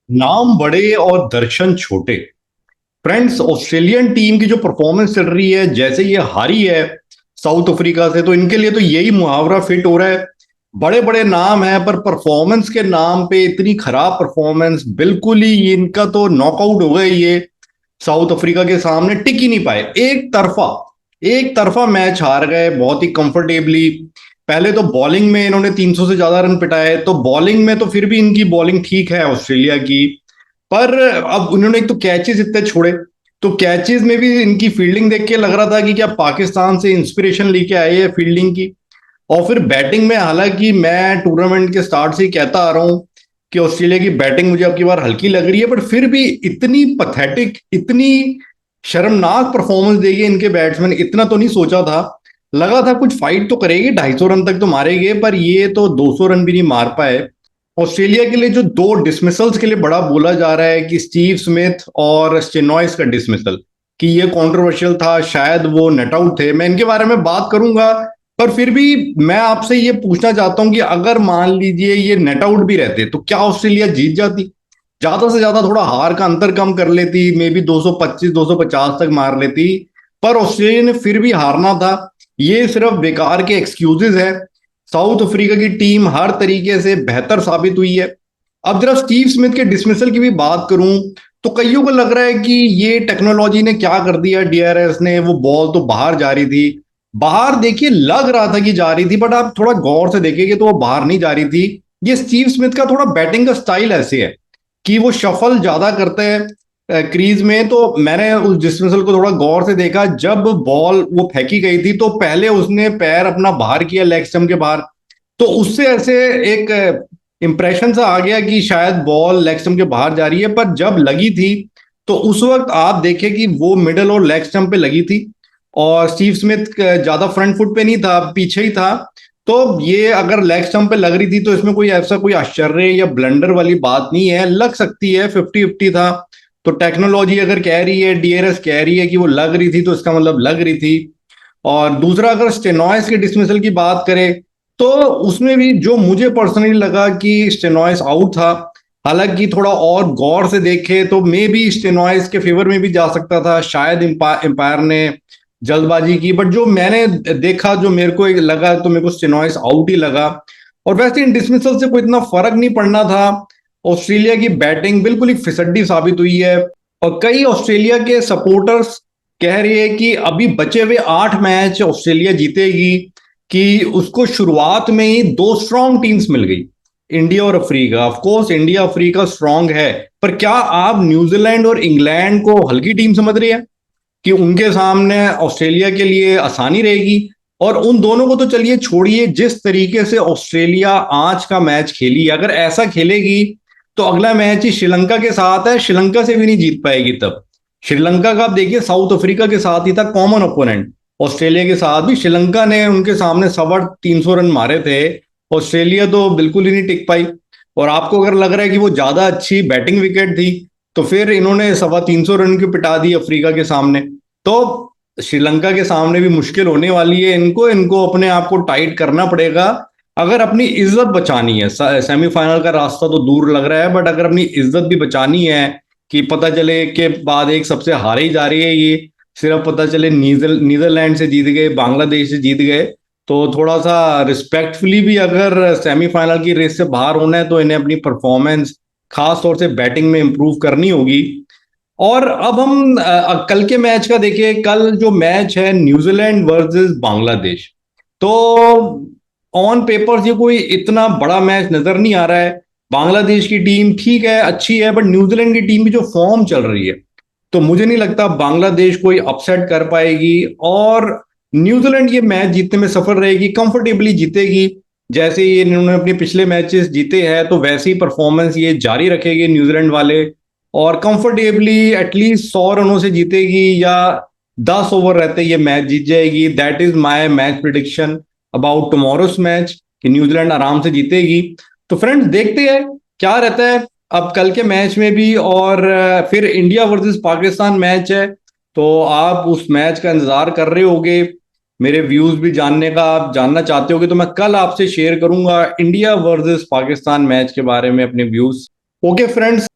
नाम बड़े और दर्शन छोटे। फ्रेंड्स, ऑस्ट्रेलियन टीम की जो परफॉर्मेंस चल रही है, जैसे ये हारी है साउथ अफ्रीका से, तो इनके लिए तो यही मुहावरा फिट हो रहा है। बड़े बड़े नाम है पर परफॉर्मेंस के नाम पे इतनी खराब परफॉर्मेंस, बिल्कुल ही इनका तो नॉकआउट हो गए ये। साउथ अफ्रीका के सामने टिक ही नहीं पाए, एक तरफा मैच हार गए बहुत ही कंफर्टेबली। पहले तो बॉलिंग में इन्होंने 300 से ज्यादा रन पिटाए, तो बॉलिंग में तो फिर भी इनकी बॉलिंग ठीक है ऑस्ट्रेलिया की। पर अब उन्होंने एक तो कैचेस इतने छोड़े, तो कैचेस में भी इनकी फील्डिंग देख के लग रहा था कि क्या पाकिस्तान से इंस्पिरेशन लेके आए हैं फील्डिंग की। और फिर बैटिंग में, हालांकि मैं टूर्नामेंट के स्टार्ट से ही कहता आ रहा हूं कि ऑस्ट्रेलिया की बैटिंग मुझे अब की बार हल्की लग रही है, बट फिर भी इतनी पथेटिक, इतनी शर्मनाक परफॉर्मेंस देगी इनके बैट्समैन, इतना तो नहीं सोचा था। लगा था कुछ फाइट तो करेगी, 250 रन तक तो मारेंगे, पर ये तो 200 रन भी नहीं मार पाए। ऑस्ट्रेलिया के लिए जो दो डिसमिसल्स के लिए बड़ा बोला जा रहा है कि स्टीव स्मिथ और स्टेनॉइस का डिसमिसल, कि ये कंट्रोवर्शियल था, शायद वो नेट आउट थे, मैं इनके बारे में बात करूंगा। पर फिर भी मैं आपसे ये पूछना चाहता हूं कि अगर मान लीजिए ये नेट आउट भी रहते तो क्या ऑस्ट्रेलिया जीत जाती? ज्यादा से ज्यादा थोड़ा हार का अंतर कम कर लेती, मे बी 225 250 तक मार लेती। पर ऑस्ट्रेलिया ने फिर भी हारना था। ये सिर्फ बेकार के एक्सक्यूजेस है। साउथ अफ्रीका की टीम हर तरीके से बेहतर साबित हुई है। अब जरा स्टीव स्मिथ के डिसमिसल की भी बात करूं, तो कईयों को लग रहा है कि ये टेक्नोलॉजी ने क्या कर दिया, डीआरएस ने, वो बॉल तो बाहर जा रही थी। बाहर देखिए लग रहा था कि जा रही थी, बट आप थोड़ा गौर से देखेंगे तो वो बाहर नहीं जा रही थी। ये स्टीव स्मिथ का थोड़ा बैटिंग का स्टाइल ऐसे है कि वो शफल ज्यादा करते हैं क्रीज में। तो मैंने उस डिस्मिसल को थोड़ा गौर से देखा, जब बॉल वो फेंकी गई थी तो पहले उसने पैर अपना बाहर किया लेग स्टंप के बाहर, तो उससे ऐसे एक इंप्रेशन सा आ गया कि शायद बॉल लेग स्टंप के बाहर जा रही है। पर जब लगी थी तो उस वक्त आप देखें कि वो मिडल और लेग स्टंप पे लगी थी, और स्टीव स्मिथ ज्यादा फ्रंट फुट पे नहीं था, पीछे ही था। तो ये अगर लेग स्टंप पे लग रही थी तो इसमें कोई ऐसा कोई आश्चर्य या ब्लंडर वाली बात नहीं है, लग सकती है, 50-50 था। तो टेक्नोलॉजी अगर कह रही है, डीआरएस कह रही है कि वो लग रही थी, तो इसका मतलब लग रही थी। और दूसरा, अगर स्टेनॉइस के डिसमिसल की बात करें, तो उसमें भी जो मुझे पर्सनली लगा कि स्टेनॉइस आउट था। हालांकि थोड़ा और गौर से देखे तो मे बी स्टेनॉइस के फेवर में भी जा सकता था, शायद एम्पायर ने जल्दबाजी की। बट जो मैंने देखा, जो मेरे को लगा, तो मेरे को स्टेनॉइस आउट ही लगा। और वैसे इन डिसमिसल से कोई इतना फर्क नहीं पड़ना था। ऑस्ट्रेलिया की बैटिंग बिल्कुल ही फिसड्डी साबित हुई है। और कई ऑस्ट्रेलिया के सपोर्टर्स कह रही है कि अभी बचे हुए 8 मैच ऑस्ट्रेलिया जीतेगी, कि उसको शुरुआत में ही दो स्ट्रॉन्ग टीम्स मिल गई, इंडिया और Africa. Of course India Africa strong है, पर क्या आप न्यूजीलैंड और इंग्लैंड को हल्की टीम समझ रही है कि उनके सामने ऑस्ट्रेलिया के लिए आसानी रहेगी? और उन दोनों को तो चलिए छोड़िए, जिस तरीके से ऑस्ट्रेलिया आज का मैच खेली, अगर ऐसा खेलेगी तो अगला मैच ही श्रीलंका के साथ है, श्रीलंका से भी नहीं जीत पाएगी। तब श्रीलंका का आप देखिए, साउथ अफ्रीका के साथ ही था कॉमन ओपोनेंट, ऑस्ट्रेलिया के साथ भी श्रीलंका ने उनके सामने 350 रन मारे थे। ऑस्ट्रेलिया तो बिल्कुल ही नहीं टिक पाई। और आपको अगर लग रहा है कि वो ज्यादा अच्छी बैटिंग विकेट थी, तो फिर इन्होंने 325 रन की पिटा दी अफ्रीका के सामने। तो श्रीलंका के सामने भी मुश्किल होने वाली है इनको इनको अपने आप को टाइट करना पड़ेगा, अगर अपनी इज्जत बचानी है। सेमीफाइनल का रास्ता तो दूर लग रहा है, बट अगर अपनी इज्जत भी बचानी है, कि पता चले के बाद एक सबसे हारे ही जा रही है ये, सिर्फ पता चले नीदरलैंड से जीत गए, बांग्लादेश से जीत गए, तो थोड़ा सा रिस्पेक्टफुली भी अगर सेमीफाइनल की रेस से बाहर होना है तो इन्हें अपनी परफॉर्मेंस, खास तौर से बैटिंग में इंप्रूव करनी होगी। और अब हम कल के मैच का देखिए। कल जो मैच है न्यूजीलैंड वर्सेस बांग्लादेश, तो ऑन पेपर ये कोई इतना बड़ा मैच नजर नहीं आ रहा है। बांग्लादेश की टीम ठीक है, अच्छी है, बट न्यूजीलैंड की टीम की जो फॉर्म चल रही है, तो मुझे नहीं लगता बांग्लादेश कोई अपसेट कर पाएगी। और न्यूजीलैंड ये मैच जीतने में सफल रहेगी, कंफर्टेबली जीतेगी। जैसे ये इन्होंने अपने पिछले मैचेस जीते हैं, तो वैसी परफॉर्मेंस ये जारी रखेगी न्यूजीलैंड वाले, और कंफर्टेबली एटलीस्ट 100 रनों से जीतेगी, या 10 ओवर रहते ये मैच जीत जाएगी। That is my match prediction about tomorrow's match, कि न्यूजीलैंड आराम से जीतेगी। तो फ्रेंड्स, देखते हैं क्या रहता है अब कल के मैच में भी। और फिर इंडिया वर्सेस पाकिस्तान मैच है, तो आप उस मैच का इंतजार कर रहे होगे, मेरे व्यूज भी जानने का आप जानना चाहते होगे, तो मैं कल आपसे शेयर करूंगा इंडिया वर्सेस पाकिस्तान मैच के बारे में अपने व्यूज। Okay friends,